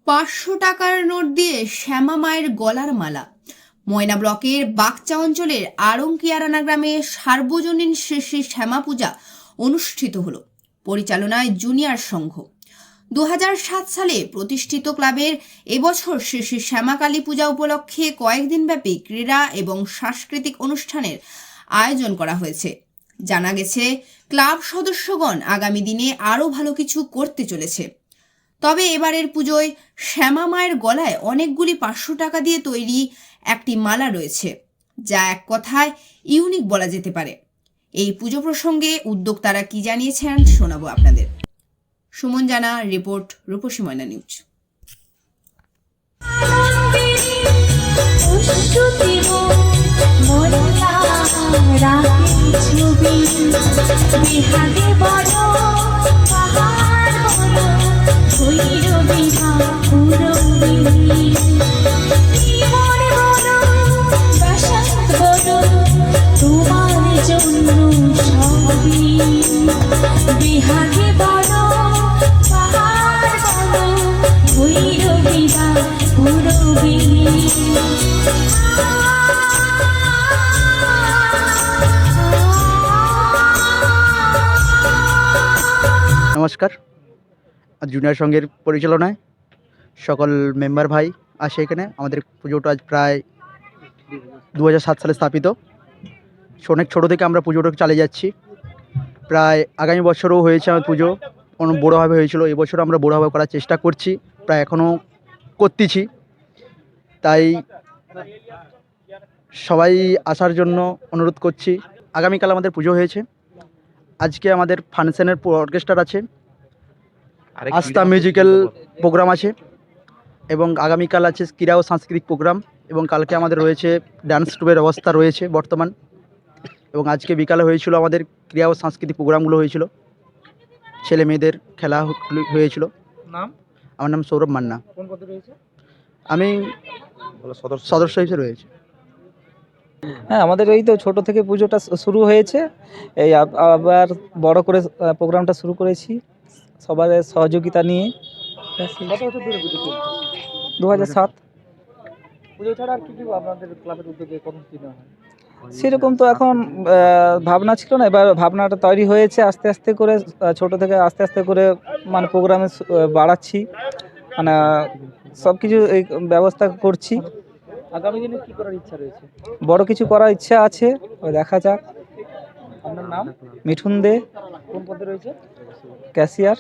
500 টাকার নোট দিয়ে শ্যামা মায়ের গলার মালা। ময়না ব্লকের বাগচা অঞ্চলের আড়ংকিয়ারানা গ্রামে সার্বজনীন শ্রী শ্রী শ্যামা পূজা অনুষ্ঠিত হলো পরিচালনায় জুনিয়র সংঘ। 2007 সালে প্রতিষ্ঠিত ক্লাবের এবছর শ্রী শ্রী শ্যামা কালী পূজা উপলক্ষে কয়েকদিন ব্যাপী ক্রীড়া এবং সাংস্কৃতিক অনুষ্ঠানের আয়োজন করা হয়েছে। জানা গেছে ক্লাব সদস্যগণ আগামী দিনে আরও ভালো কিছু করতে চলেছে। তবে এবারের পুজোয় শ্যামা মায়ের গলায় অনেকগুলি 500 টাকা দিয়ে তৈরি একটি মালা রয়েছে, যা এক কথায় ইউনিক বলা যেতে পারে। এই পুজো প্রসঙ্গে উদ্যোক্তারা কি জানিয়েছেন শোনাবো আপনাদের। সুমন জানা, রিপোর্ট, রূপসী ময়না নিউজ। নমস্কার। জুনিয়র সংঘের পরিচালনায় সকল মেম্বার ভাই আসে এখানে। আমাদের পুজোটা আজ প্রায় 2007 সালে স্থাপিত। অনেক ছোটো থেকে আমরা পুজোটা চালিয়ে যাচ্ছি। প্রায় আগামী বছরও হয়েছে আমার পুজো, কোনো বড়োভাবে হয়েছিল। এবছর আমরা বড়োভাবে করার চেষ্টা করছি, প্রায় এখনও করতেছি। তাই সবাই আসার জন্য অনুরোধ করছি। আগামীকাল আমাদের পুজো হয়েছে। আজকে আমাদের ফাংশনের অর্কেস্ট্রার আছে, আস্থা মিউজিক্যাল প্রোগ্রাম আছে, এবং আগামীকাল আছে ক্রীড়া ও সাংস্কৃতিক প্রোগ্রাম, এবং কালকে আমাদের রয়েছে ডান্স ট্রুপের ব্যবস্থা রয়েছে বর্তমান। এবং আজকে বিকালে হয়েছিল আমাদের ক্রীড়া ও সাংস্কৃতিক প্রোগ্রামগুলো হয়েছিল, ছেলে মেয়েদের খেলা হয়েছিল। নাম? আমার নাম সৌরভ মান্না। কোন পদে রয়েছে? আমি সদস্য হিসেবে রয়েছে। হ্যাঁ, আমাদের এই তো ছোট থেকে পুজোটা শুরু হয়েছে। এই আবার বড় করে প্রোগ্রামটা শুরু করেছি সবার সহযোগিতা নিয়ে। 2007। পুজো ছাড়া আর কি আপনাদের ক্লাবের উদ্যোগে কর্মসূচি নেওয়া হয়? সেরকম তো এখন ভাবনা ছিল না, এবার ভাবনাটা তৈরি হয়েছে আস্তে আস্তে করে। ছোট থেকে আস্তে আস্তে করে মানে প্রোগ্রামে বাড়াচ্ছি, মানে সব কিছু এই ব্যবস্থা করছি। আগামী দিনে কি করার ইচ্ছা রয়েছে? বড় কিছু করার ইচ্ছা আছে, ওই দেখা যাক। আপনার নাম? মিঠুন দে। কোন পদে রয়েছে? ক্যাশিয়ার।